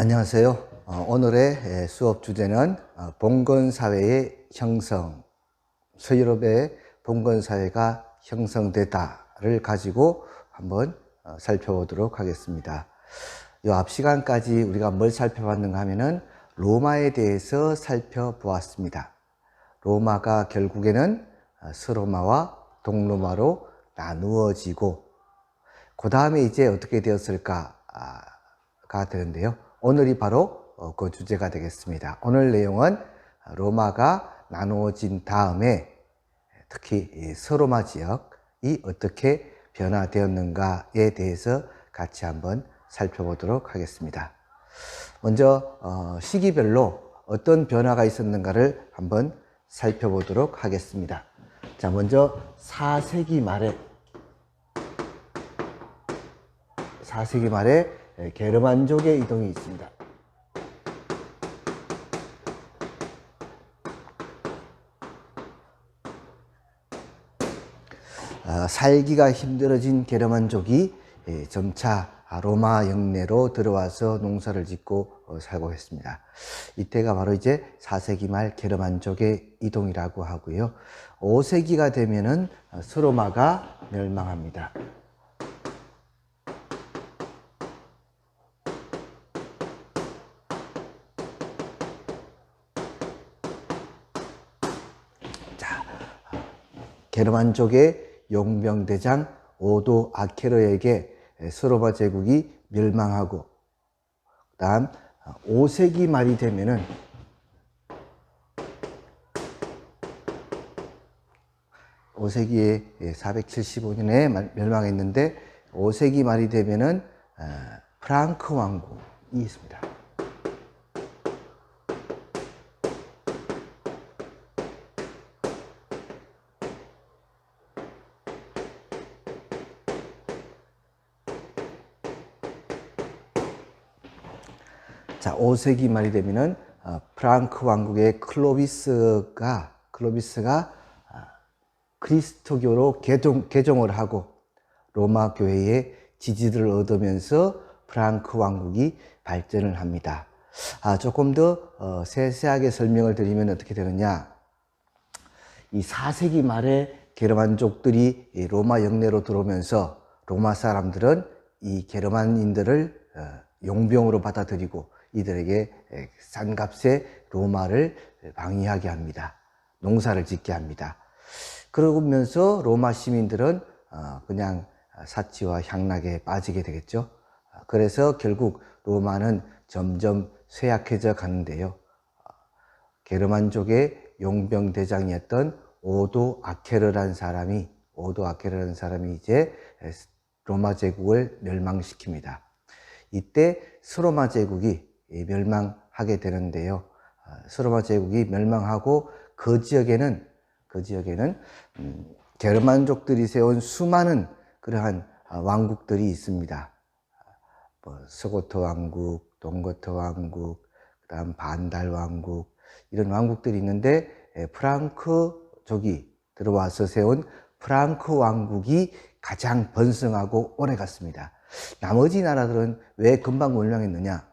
안녕하세요. 오늘의 수업 주제는 봉건사회의 형성, 서유럽의 봉건사회가 형성되다를 가지고 한번 살펴보도록 하겠습니다. 앞 시간까지 우리가 뭘 살펴봤는가 하면은 로마에 대해서 살펴보았습니다. 로마가 결국에는 서로마와 동로마로 나누어지고 그 다음에 이제 어떻게 되었을까가 되는데요. 오늘이 바로 그 주제가 되겠습니다. 오늘 내용은 로마가 나누어진 다음에 특히 서로마 지역이 어떻게 변화되었는가에 대해서 같이 한번 살펴보도록 하겠습니다. 먼저 시기별로 어떤 변화가 있었는가를 한번 살펴보도록 하겠습니다. 자, 먼저 4세기 말에 게르만족의 이동이 있습니다. 살기가 힘들어진 게르만족이 점차 로마 영내로 들어와서 농사를 짓고 살고 했습니다. 이때가 바로 이제 4세기 말 게르만족의 이동이라고 하고요. 5세기가 되면은 서로마가 멸망합니다. 게르만족의 용병대장 오도 아케르에게 서로마 제국이 멸망하고, 그 다음 5세기 말이 되면은 (5세기에) 475년에 멸망했는데 5세기 말이 되면은 프랑크 왕국이 있습니다. 자, 5세기 말이 되면은 프랑크 왕국의 클로비스가 그리스도교로 개종을 하고 로마 교회의 지지를 얻으면서 프랑크 왕국이 발전을 합니다. 조금 더 세세하게 설명을 드리면 어떻게 되느냐, 이 4세기 말에 게르만족들이 로마 영내로 들어오면서 로마 사람들은 이 게르만인들을 용병으로 받아들이고 이들에게 싼 값에 로마를 방위하게 합니다. 농사를 짓게 합니다. 그러면서 로마 시민들은 그냥 사치와 향락에 빠지게 되겠죠. 그래서 결국 로마는 점점 쇠약해져 가는데요. 게르만족의 용병대장이었던 오도 아케르라는 사람이 이제 로마 제국을 멸망시킵니다. 이때 서로마 제국이 멸망하게 되는데요. 서로마 제국이 멸망하고 그 지역에는 게르만족들이 세운 수많은 그러한 왕국들이 있습니다. 서고트 왕국, 동고트 왕국, 그다음 반달 왕국, 이런 왕국들이 있는데 프랑크족이 들어와서 세운 프랑크 왕국이 가장 번성하고 오래 갔습니다. 나머지 나라들은 왜 금방 멸망했느냐?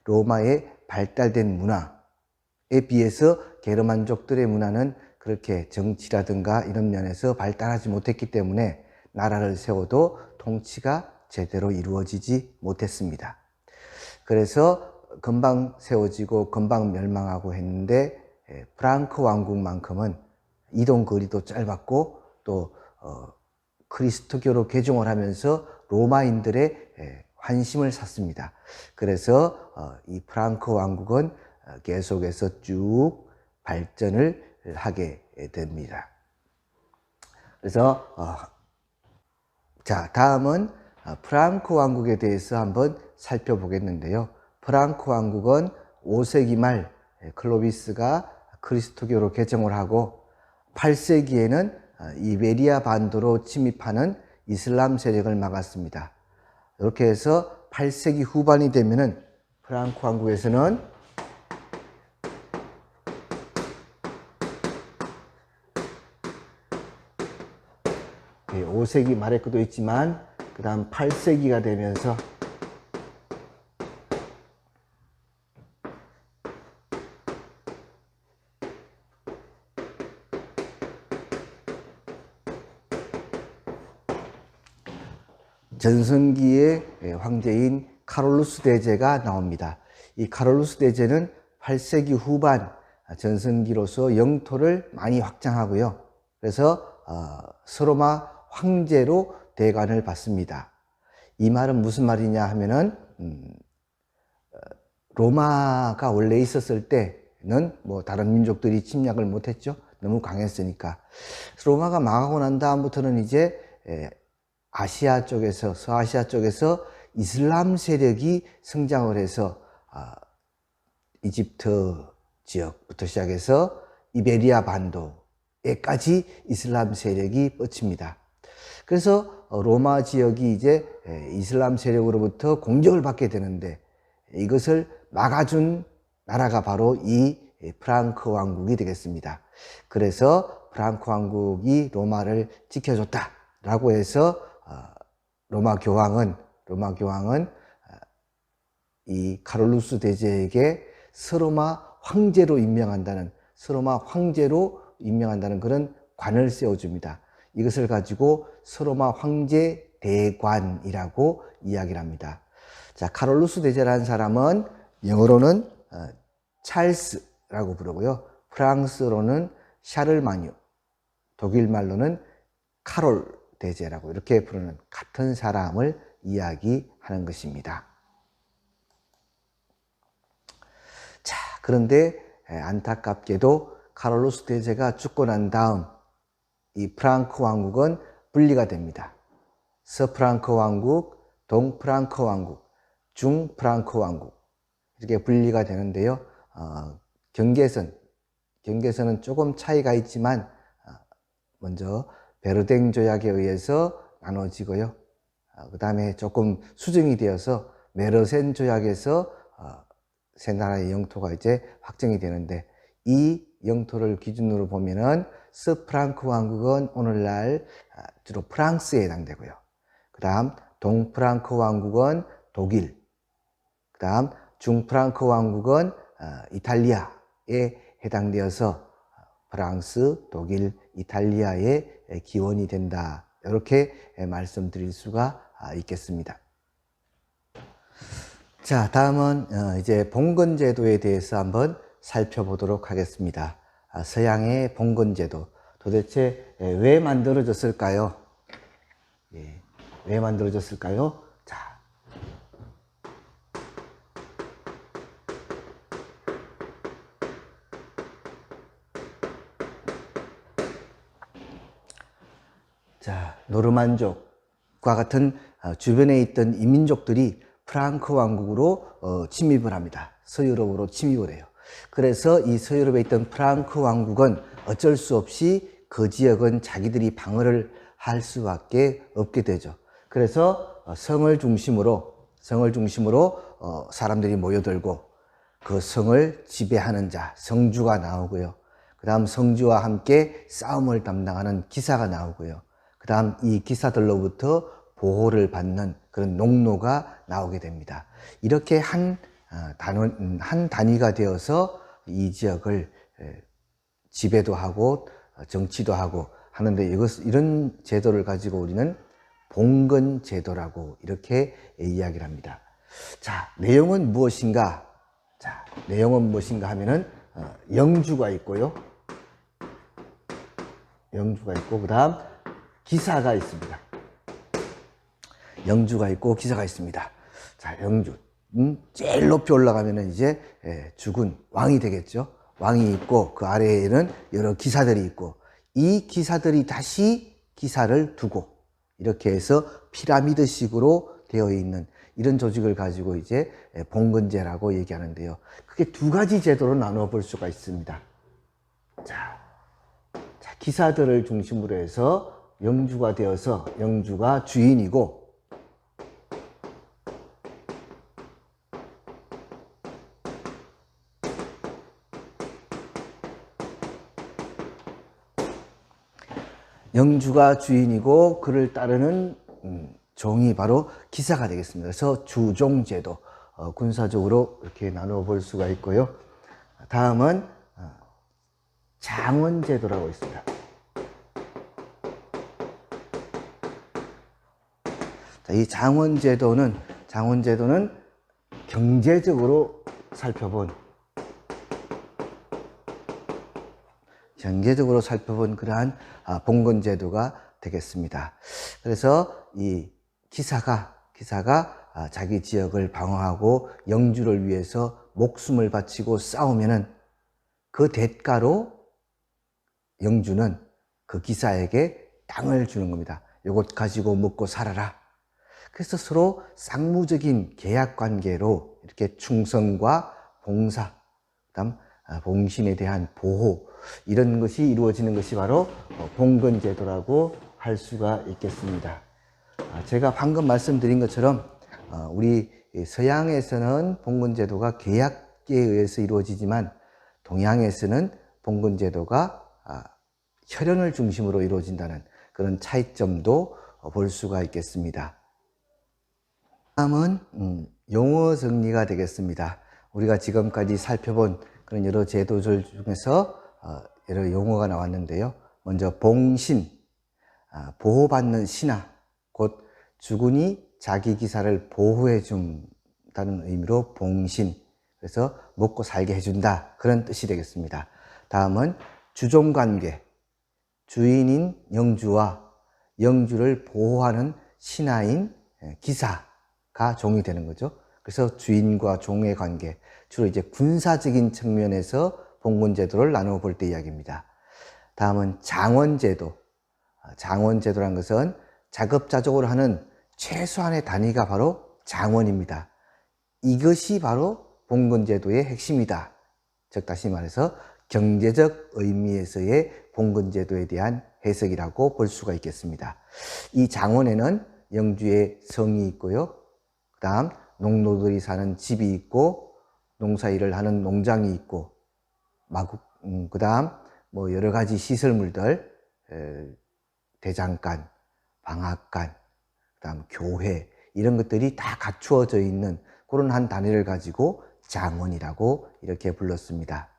로마의 발달된 문화에 비해서 게르만족들의 문화는 그렇게 정치라든가 이런 면에서 발달하지 못했기 때문에 나라를 세워도 통치가 제대로 이루어지지 못했습니다. 그래서 금방 세워지고 금방 멸망하고 했는데 프랑크 왕국만큼은 이동 거리도 짧았고 또 그리스도교로 개종을 하면서 로마인들의 환심을 샀습니다. 그래서 이 프랑크 왕국은 계속해서 쭉 발전을 하게 됩니다. 그래서 자, 다음은 프랑크 왕국에 대해서 한번 살펴보겠는데요. 프랑크 왕국은 5세기 말 클로비스가 그리스도교로 개종을 하고 8세기에는 이베리아 반도로 침입하는 이슬람 세력을 막았습니다. 이렇게 해서 8세기 후반이 되면은 프랑크 왕국에서는 5세기 말에 것도 있지만 그 다음 8세기가 되면서 전성기의 황제인 카롤루스 대제가 나옵니다. 이 카롤루스 대제는 8세기 후반 전성기로서 영토를 많이 확장하고요. 그래서 서로마 황제로 대관을 받습니다. 이 말은 무슨 말이냐 하면은 로마가 원래 있었을 때는 뭐 다른 민족들이 침략을 못했죠. 너무 강했으니까. 로마가 망하고 난 다음부터는 이제 아시아 쪽에서, 서아시아 쪽에서 이슬람 세력이 성장을 해서 이집트 지역부터 시작해서 이베리아 반도에까지 이슬람 세력이 뻗칩니다. 그래서 로마 지역이 이제 이슬람 세력으로부터 공격을 받게 되는데 이것을 막아준 나라가 바로 이 프랑크 왕국이 되겠습니다. 그래서 프랑크 왕국이 로마를 지켜줬다라고 해서 로마 교황은 이 카롤루스 대제에게 서로마 황제로 임명한다는 그런 관을 세워줍니다. 이것을 가지고 서로마 황제 대관이라고 이야기를 합니다. 자, 카롤루스 대제라는 사람은 영어로는 찰스라고 부르고요. 프랑스어로는 샤를마뉴, 독일 말로는 카롤 대제라고 이렇게 부르는 같은 사람을 이야기하는 것입니다. 자, 그런데 안타깝게도 카롤루스 대제가 죽고 난 다음 이 프랑크 왕국은 분리가 됩니다. 서프랑크 왕국, 동프랑크 왕국, 중프랑크 왕국 이렇게 분리가 되는데요. 경계선은 조금 차이가 있지만 먼저 베르댕 조약에 의해서 나눠지고요. 그 다음에 조금 수정이 되어서 메르센 조약에서 세 나라의 영토가 이제 확정이 되는데 이 영토를 기준으로 보면은 서프랑크 왕국은 오늘날 주로 프랑스에 해당되고요. 그 다음 동프랑크 왕국은 독일, 그 다음 중프랑크 왕국은 이탈리아에 해당되어서 프랑스, 독일, 이탈리아의 기원이 된다. 이렇게 말씀드릴 수가 있겠습니다. 자, 다음은 이제 봉건제도에 대해서 한번 살펴보도록 하겠습니다. 서양의 봉건제도 도대체 왜 만들어졌을까요? 왜 만들어졌을까요? 자, 노르만족과 같은 주변에 있던 이민족들이 프랑크 왕국으로 침입을 합니다. 서유럽으로 침입을 해요. 그래서 이 서유럽에 있던 프랑크 왕국은 어쩔 수 없이 그 지역은 자기들이 방어를 할 수밖에 없게 되죠. 그래서 성을 중심으로 사람들이 모여들고 그 성을 지배하는 자, 성주가 나오고요. 그 다음 성주와 함께 싸움을 담당하는 기사가 나오고요. 그 다음 이 기사들로부터 보호를 받는 그런 농노가 나오게 됩니다. 이렇게 한 단위가 되어서 이 지역을 지배도 하고 정치도 하고 하는데 이런 제도를 가지고 우리는 봉건 제도라고 이렇게 이야기를 합니다. 자, 내용은 무엇인가? 자, 내용은 무엇인가 하면은 영주가 있고요. 그 다음 기사가 있습니다. 영주가 있고 기사가 있습니다. 자, 영주. 제일 높이 올라가면은 이제 죽은 왕이 되겠죠. 왕이 있고 그 아래에는 여러 기사들이 있고 이 기사들이 다시 기사를 두고 이렇게 해서 피라미드식으로 되어 있는 이런 조직을 가지고 이제 봉건제라고 얘기하는데요. 크게 두 가지 제도로 나누어 볼 수가 있습니다. 자, 기사들을 중심으로 해서 영주가 되어서 영주가 주인이고 그를 따르는 종이 바로 기사가 되겠습니다. 그래서 주종제도 군사적으로 이렇게 나누어 볼 수가 있고요. 다음은 장원제도라고 있습니다. 자, 이 장원제도는 경제적으로 살펴본 그러한 봉건제도가 되겠습니다. 그래서 이 기사가 자기 지역을 방어하고 영주를 위해서 목숨을 바치고 싸우면은 그 대가로 영주는 그 기사에게 땅을 주는 겁니다. 요것 가지고 먹고 살아라. 그래서 서로 쌍무적인 계약 관계로 이렇게 충성과 봉사, 그다음 봉신에 대한 보호, 이런 것이 이루어지는 것이 바로 봉건제도라고 할 수가 있겠습니다. 제가 방금 말씀드린 것처럼 우리 서양에서는 봉건제도가 계약에 의해서 이루어지지만 동양에서는 봉건제도가 혈연을 중심으로 이루어진다는 그런 차이점도 볼 수가 있겠습니다. 다음은 용어 정리가 되겠습니다. 우리가 지금까지 살펴본 그런 여러 제도들 중에서 여러 용어가 나왔는데요. 먼저 봉신, 보호받는 신하, 곧 주군이 자기 기사를 보호해 준다는 의미로 봉신, 그래서 먹고 살게 해준다, 그런 뜻이 되겠습니다. 다음은 주종관계, 주인인 영주와 영주를 보호하는 신하인 기사가 종이 되는 거죠. 그래서 주인과 종의 관계, 주로 이제 군사적인 측면에서 봉건제도를 나누어 볼 때 이야기입니다. 다음은 장원제도. 장원제도란 것은 자급자족으로 하는 최소한의 단위가 바로 장원입니다. 이것이 바로 봉건제도의 핵심이다. 즉 다시 말해서 경제적 의미에서의 봉건제도에 대한 해석이라고 볼 수가 있겠습니다. 이 장원에는 영주의 성이 있고요. 그 다음 농노들이 사는 집이 있고 농사일을 하는 농장이 있고 그 다음 뭐 여러 가지 시설물들, 대장간, 방앗간, 그 다음 교회, 이런 것들이 다 갖추어져 있는 그런 한 단위를 가지고 장원이라고 이렇게 불렀습니다.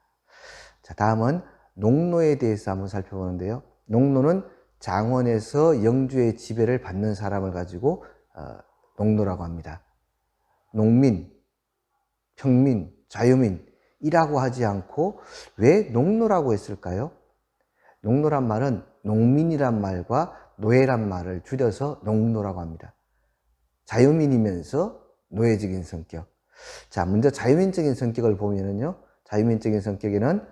자, 다음은 농노에 대해서 한번 살펴보는데요. 농노는 장원에서 영주의 지배를 받는 사람을 가지고 농노라고 합니다. 농민, 평민, 자유민이라고 하지 않고 왜 농노라고 했을까요? 농노란 말은 농민이란 말과 노예란 말을 줄여서 농노라고 합니다. 자유민이면서 노예적인 성격. 자, 먼저 자유민적인 성격을 보면은요, 자유민적인 성격에는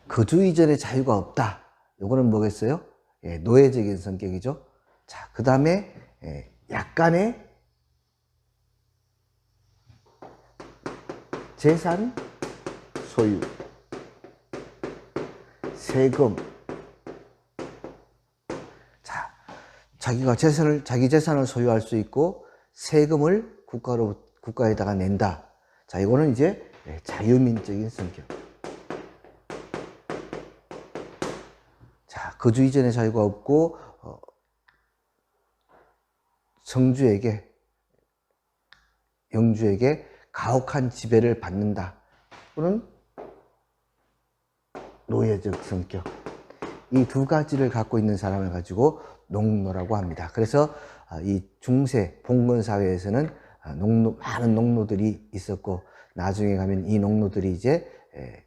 거주 이전의 자유가 없다. 요거는 뭐겠어요? 노예적인 성격이죠. 자, 그 다음에 약간의 재산 소유, 세금. 자, 자기 재산을 소유할 수 있고 세금을 국가에다가 낸다. 자, 이거는 이제 자유민적인 성격. 자, 거주 이전의 자유가 없고 영주에게 가혹한 지배를 받는다. 또는 노예적 성격. 이 두 가지를 갖고 있는 사람을 가지고 농노라고 합니다. 그래서 이 중세 봉건 사회에서는 많은 농노들이 있었고, 나중에 가면 이 농노들이 이제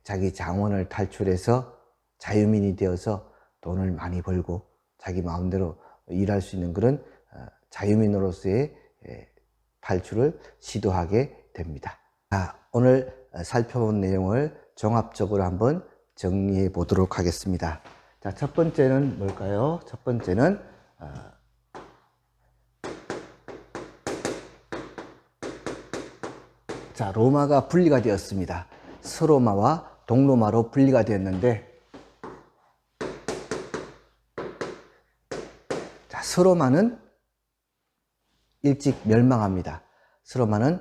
자기 장원을 탈출해서 자유민이 되어서 돈을 많이 벌고 자기 마음대로 일할 수 있는 그런 자유민으로서의 탈출을 시도하게 됩니다. 오늘 살펴본 내용을 종합적으로 한번 정리해 보도록 하겠습니다. 자, 첫 번째는 뭘까요? 첫 번째는 자, 로마가 분리가 되었습니다. 서로마와 동로마로 분리가 되었는데, 자, 서로마는 일찍 멸망합니다. 서로마는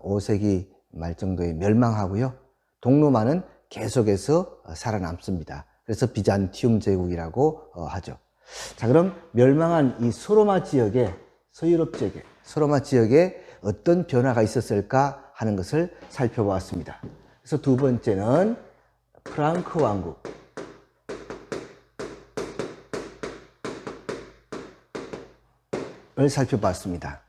5세기 말 정도에 멸망하고요. 동로마는 계속해서 살아남습니다. 그래서 비잔티움 제국이라고 하죠. 자, 그럼 멸망한 이 서로마 지역에, 서유럽 지역에, 서로마 지역에 어떤 변화가 있었을까 하는 것을 살펴보았습니다. 그래서 두 번째는 프랑크 왕국을 살펴봤습니다.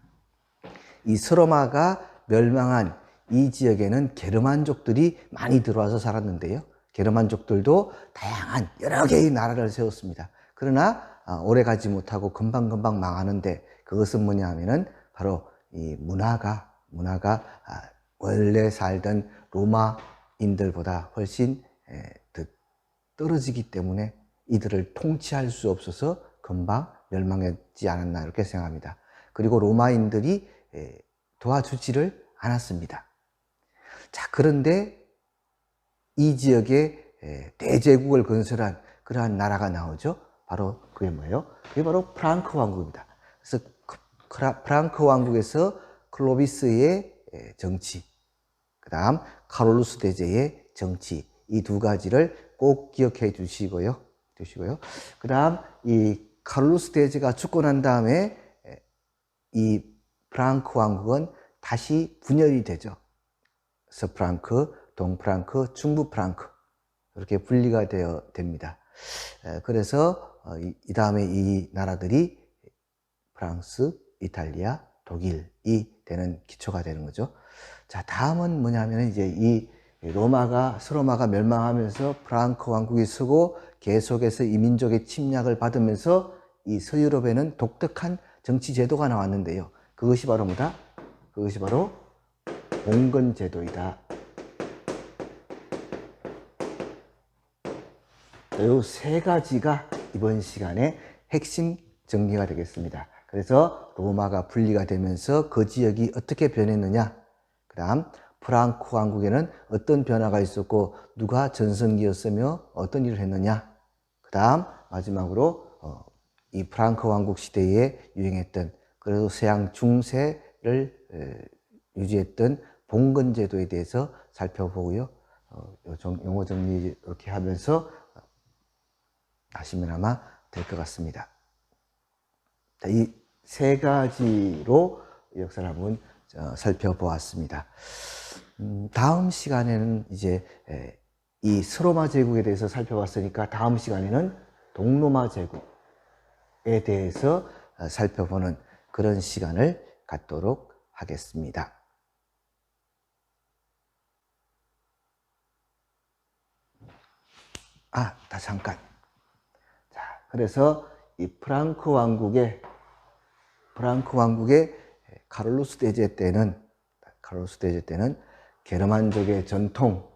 이 서로마가 멸망한 이 지역에는 게르만족들이 많이 들어와서 살았는데요. 게르만족들도 다양한 여러 개의 나라를 세웠습니다. 그러나 오래가지 못하고 금방금방 망하는데, 그것은 뭐냐 하면은 바로 이 문화가 원래 살던 로마인들보다 훨씬 더 떨어지기 때문에 이들을 통치할 수 없어서 금방 멸망했지 않았나, 이렇게 생각합니다. 그리고 로마인들이 도와주지를 않았습니다. 자, 그런데 이 지역에 대제국을 건설한 그러한 나라가 나오죠. 바로 그게 뭐예요? 그게 바로 프랑크 왕국입니다. 그래서 프랑크 왕국에서 클로비스의 정치, 그 다음 카롤루스 대제의 정치, 이 두 가지를 꼭 기억해 주시고요. 그 다음 이 카롤루스 대제가 죽고 난 다음에 이 프랑크 왕국은 다시 분열이 되죠. 서프랑크, 동프랑크, 중부프랑크, 이렇게 분리가 됩니다. 그래서 이 다음에 이 나라들이 프랑스, 이탈리아, 독일이 되는 기초가 되는 거죠. 자, 다음은 뭐냐면 이제 이 서로마가 멸망하면서 프랑크 왕국이 서고 계속해서 이민족의 침략을 받으면서 이 서유럽에는 독특한 정치 제도가 나왔는데요. 그것이 바로 뭐다? 그것이 바로 봉건 제도이다. 이 세 가지가 이번 시간에 핵심 정리가 되겠습니다. 그래서 로마가 분리가 되면서 그 지역이 어떻게 변했느냐, 그 다음 프랑크 왕국에는 어떤 변화가 있었고 누가 전성기였으며 어떤 일을 했느냐, 그 다음 마지막으로 이 프랑크 왕국 시대에 유행했던, 그래서 서양 중세를 유지했던 봉건 제도에 대해서 살펴보고요. 용어 정리 이렇게 하면서 하시면 아마 될 것 같습니다. 이 세 가지로 역사를 한번 살펴보았습니다. 다음 시간에는 이제 이 서로마 제국에 대해서 살펴봤으니까 다음 시간에는 동로마 제국에 대해서 살펴보는 그런 시간을 갖도록 하겠습니다. 잠깐. 자, 그래서 이 프랑크 왕국의 카롤루스 대제 때는 게르만족의 전통,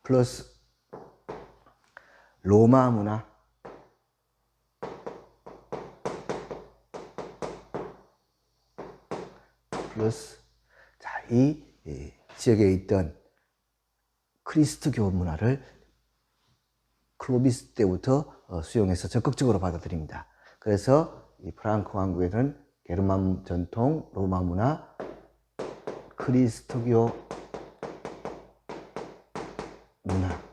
플러스 로마 문화, 플러스 이 지역에 있던 크리스트교 문화를 클로비스 때부터 수용해서 적극적으로 받아들입니다. 그래서 이 프랑크 왕국에는 게르만 전통, 로마 문화, 크리스트교 문화,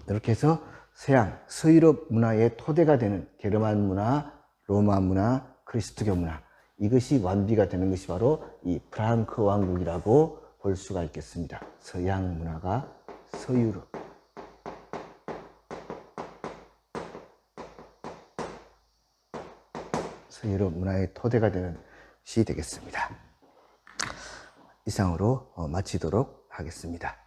이렇게 해서 서유럽 문화의 토대가 되는 게르만 문화, 로마 문화, 크리스트교 문화, 이것이 완비가 되는 것이 바로 이 프랑크 왕국이라고 볼 수가 있겠습니다. 서양 문화가 서유럽, 문화의 토대가 되는 것이 되겠습니다. 이상으로 마치도록 하겠습니다.